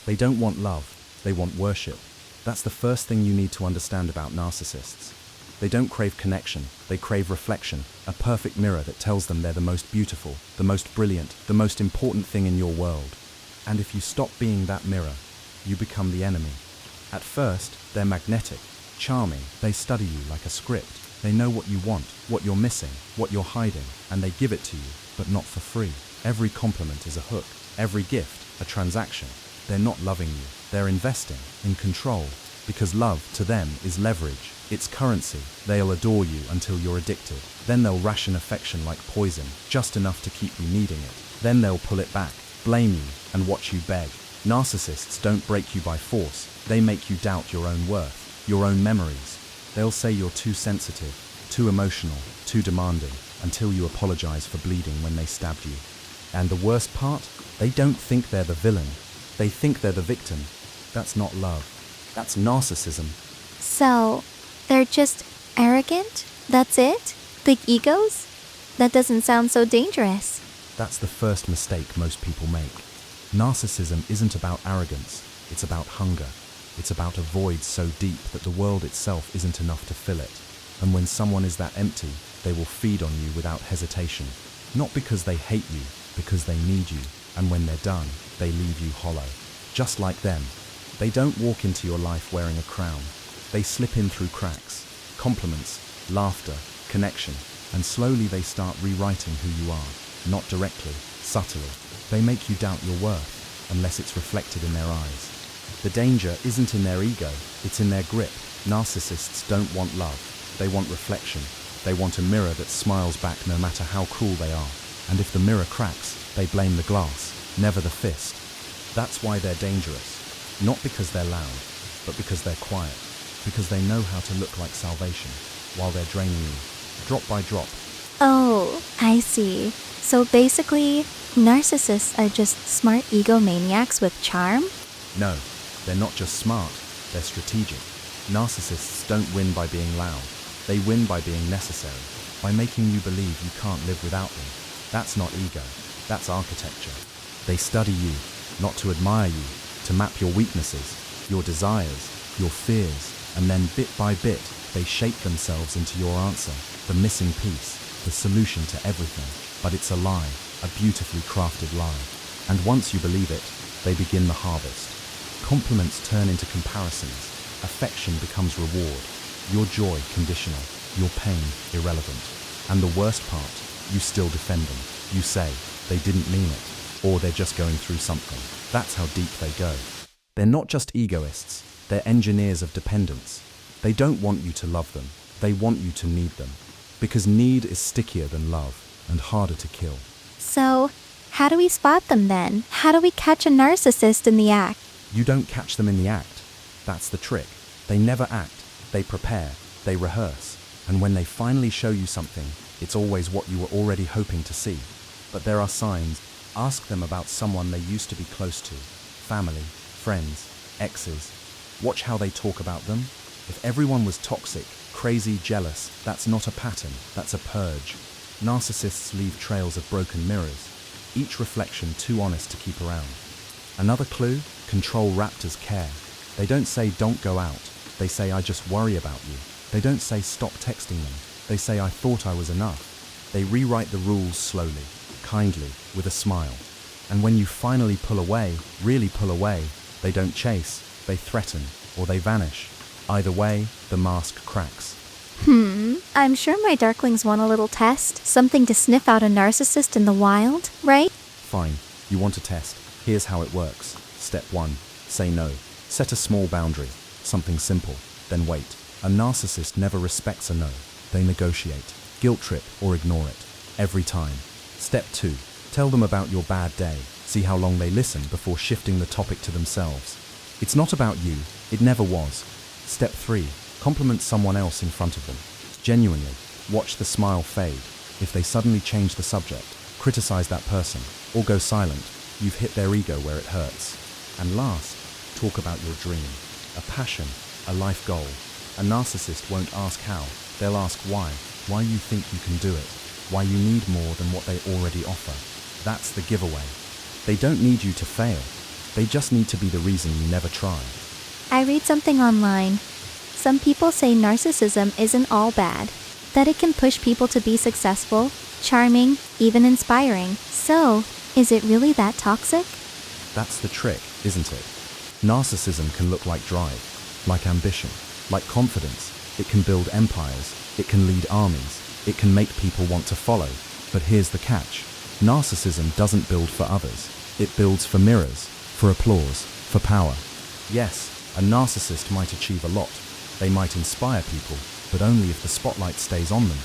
They don't want love, they want worship. That's the first thing you need to understand about narcissists. They don't crave connection, they crave reflection, a perfect mirror that tells them they're the most beautiful, the most brilliant, the most important thing in your world. And if you stop being that mirror, you become the enemy. At first, they're magnetic, charming, they study you like a script. They know what you want, what you're missing, what you're hiding, and they give it to you, but not for free. Every compliment is a hook, every gift, a transaction. They're not loving you, they're investing, in control, because love, to them, is leverage. It's currency. They'll adore you until you're addicted. Then they'll ration affection like poison, just enough to keep you needing it. Then they'll pull it back, blame you, and watch you beg. Narcissists don't break you by force. They make you doubt your own worth, your own memories. They'll say you're too sensitive, too emotional, too demanding, until you apologize for bleeding when they stabbed you. And the worst part? They don't think they're the villain. They think they're the victim. That's not love. That's narcissism. So, they're just arrogant? That's it? Big egos? That doesn't sound so dangerous. That's the first mistake most people make. Narcissism isn't about arrogance, it's about hunger. It's about a void so deep that the world itself isn't enough to fill it. And when someone is that empty, they will feed on you without hesitation. Not because they hate you, because they need you. And when they're done, they leave you hollow. Just like them. They don't walk into your life wearing a crown. They slip in through cracks, compliments, laughter, connection, and slowly they start rewriting who you are. Not directly, subtly. They make you doubt your worth, unless it's reflected in their eyes. The danger isn't in their ego, it's in their grip. Narcissists don't want love, they want reflection. They want a mirror that smiles back no matter how cruel they are. And if the mirror cracks, they blame the glass, never the fist. That's why they're dangerous. Not because they're loud, but because they're quiet. Because they know how to look like salvation, while they're draining you, drop by drop. Oh, I see. So basically, narcissists are just smart egomaniacs with charm? No, they're not just smart, they're strategic. Narcissists don't win by being loud. They win by being necessary, by making you believe you can't live without them. That's not ego, that's architecture. They study you, not to admire you, to map your weaknesses, your desires, your fears, and then bit by bit, they shape themselves into your answer, the missing piece, the solution to everything. But it's a lie, a beautifully crafted lie. And once you believe it, they begin the harvest. Compliments turn into comparisons. Affection becomes reward. Your joy conditional. Your pain irrelevant. And the worst part, you still defend them. You say, they didn't mean it, or they're just going through something. That's how deep they go. They're not just egoists, they're engineers of dependence. They don't want you to love them, they want you to need them. Because need is stickier than love, and harder to kill. So, how do we spot them then? How do we catch a narcissist in the act? You don't catch them in the act. That's the trick. They never act, they prepare, they rehearse. And when they finally show you something, it's always what you were already hoping to see. But there are signs. Ask them about someone they used to be close to. Family, friends, exes. Watch how they talk about them. If everyone was toxic, crazy, jealous, that's not a pattern, that's a purge. Narcissists leave trails of broken mirrors, each reflection too honest to keep around. Another clue? Control wrapped as care. They don't say don't go out, they say I just worry about you. They don't say stop texting them, they say I thought I was enough. They rewrite the rules slowly, kindly, with a smile. And when you finally pull away, really pull away, they don't chase, they threaten, or they vanish. Either way, the mask cracks. I'm sure my darklings want a little test. Something to sniff out a narcissist in the wild, right? Fine, you want a test. Here's how it works. Step 1. Say no. Set a small boundary. Something simple. Then wait. A narcissist never respects a no. They negotiate. Guilt trip or ignore it. Every time. Step 2. Tell them about your bad day. See how long they listen before shifting the topic to themselves. It's not about you. It never was. Step 3. Compliment someone else in front of them. Genuinely. Watch the smile fade. If they suddenly change the subject, criticize that person, or go silent, you've hit their ego where it hurts. And last, talk about your dream. A passion, a life goal. A narcissist won't ask how, they'll ask why. Why you think you can do it. Why you need more than what they already offer. That's the giveaway. They don't need you to fail. They just need to be the reason you never try. I read something online. Some people say narcissism isn't all bad, that it can push people to be successful, charming, even inspiring. So, is it really that toxic? That's the trick, isn't it? Narcissism can look like drive, like ambition, like confidence. It can build empires, it can lead armies, it can make people want to follow. But here's the catch. Narcissism doesn't build for others. It builds for mirrors, for applause, for power. Yes, a narcissist might achieve a lot. They might inspire people, but only if the spotlight stays on them.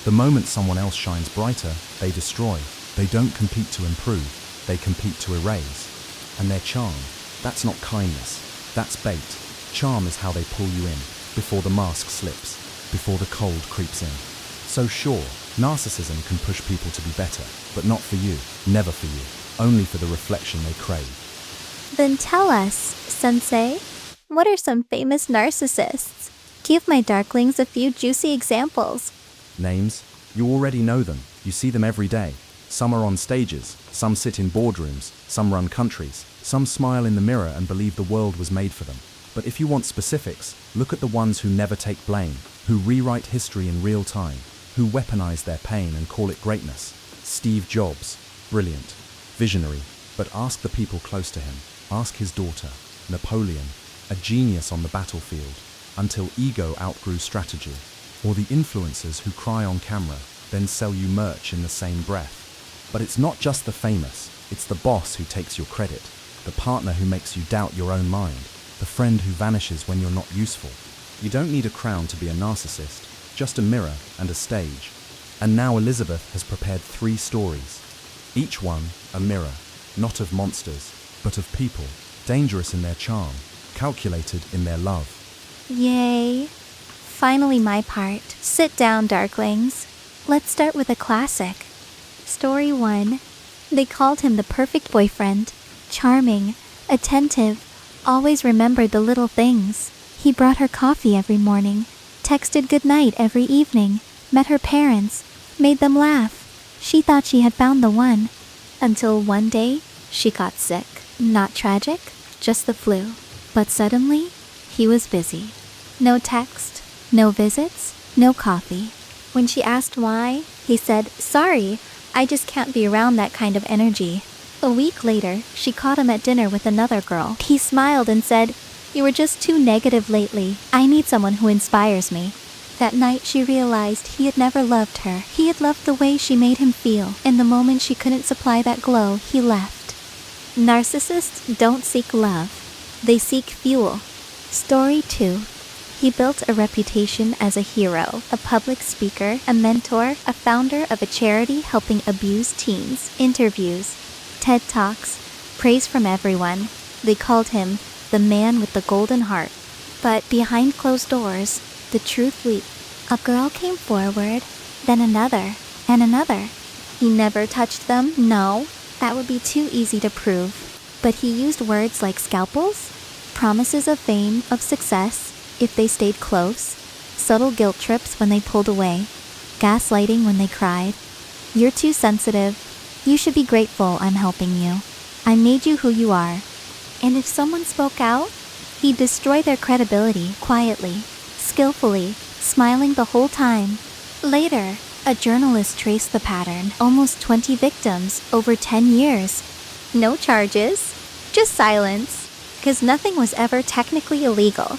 The moment someone else shines brighter, they destroy. They don't compete to improve, they compete to erase. And their charm, that's not kindness, that's bait. Charm is how they pull you in, before the mask slips, before the cold creeps in. So sure, narcissism can push people to be better, but not for you, never for you, only for the reflection they crave. Then tell us, Sensei, what are some famous narcissists? Give my darklings a few juicy examples. Names? You already know them. You see them every day. Some are on stages, some sit in boardrooms, some run countries, some smile in the mirror and believe the world was made for them. But if you want specifics, look at the ones who never take blame, who rewrite history in real time, who weaponize their pain and call it greatness. Steve Jobs, brilliant, visionary, but ask the people close to him. Ask his daughter, Napoleon, a genius on the battlefield, until ego outgrew strategy. Or the influencers who cry on camera, then sell you merch in the same breath. But it's not just the famous, it's the boss who takes your credit, the partner who makes you doubt your own mind, the friend who vanishes when you're not useful. You don't need a crown to be a narcissist, just a mirror and a stage. And now Elizabeth has prepared 3 stories. Each one a mirror, not of monsters, but of people, dangerous in their charm, calculated in their love. Yay. Finally my part. Sit down, darklings. Let's start with a classic. Story 1. They called him the perfect boyfriend. Charming, attentive, always remembered the little things. He brought her coffee every morning, texted goodnight every evening, met her parents, made them laugh. She thought she had found the one. Until one day, she got sick. Not tragic, just the flu. But suddenly, he was busy. No text, no visits, no coffee. When she asked why, he said, "Sorry, I just can't be around that kind of energy." A week later, she caught him at dinner with another girl. He smiled and said, "You were just too negative lately. I need someone who inspires me." That night, she realized he had never loved her. He had loved the way she made him feel, and the moment she couldn't supply that glow, he left. Narcissists don't seek love. They seek fuel. Story 2. He built a reputation as a hero, a public speaker, a mentor, a founder of a charity helping abused teens. Interviews, TED Talks, praise from everyone. They called him the man with the golden heart. But behind closed doors, the truth leaked. A girl came forward, then another, and another. He never touched them, no. That would be too easy to prove. But he used words like scalpels, promises of fame, of success, if they stayed close, subtle guilt trips when they pulled away, gaslighting when they cried. "You're too sensitive. You should be grateful I'm helping you. I made you who you are." And if someone spoke out, he'd destroy their credibility quietly, skillfully, smiling the whole time. Later, a journalist traced the pattern, almost 20 victims over 10 years. No charges, just silence, because nothing was ever technically illegal.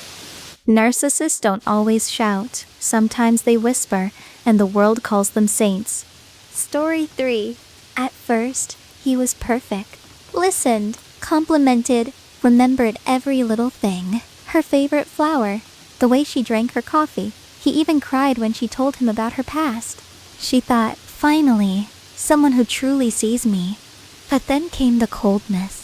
Narcissists don't always shout. Sometimes they whisper, and the world calls them saints. Story 3. At first, he was perfect. Listened, complimented, remembered every little thing. Her favorite flower, the way she drank her coffee. He even cried when she told him about her past. She thought, finally, someone who truly sees me. But then came the coldness.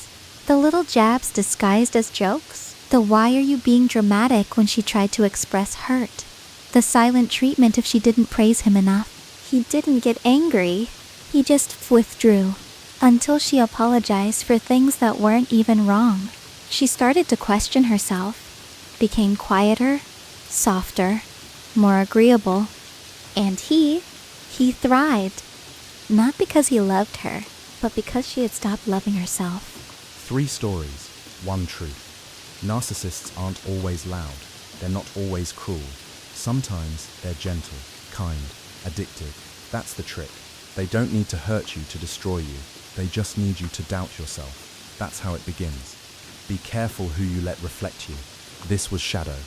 The little jabs disguised as jokes. The "why are you being dramatic" when she tried to express hurt. The silent treatment if she didn't praise him enough. He didn't get angry. He just withdrew. Until she apologized for things that weren't even wrong. She started to question herself. Became quieter, softer, more agreeable. And he thrived. Not because he loved her, but because she had stopped loving herself. 3 stories, one truth. Narcissists aren't always loud. They're not always cruel. Sometimes they're gentle, kind, addictive. That's the trick. They don't need to hurt you to destroy you. They just need you to doubt yourself. That's how it begins. Be careful who you let reflect you. This was Shadow.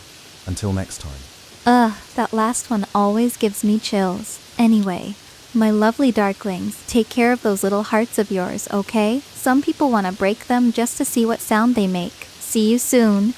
Until next time. That last one always gives me chills. Anyway, my lovely darklings, take care of those little hearts of yours, okay? Some people want to break them just to see what sound they make. See you soon.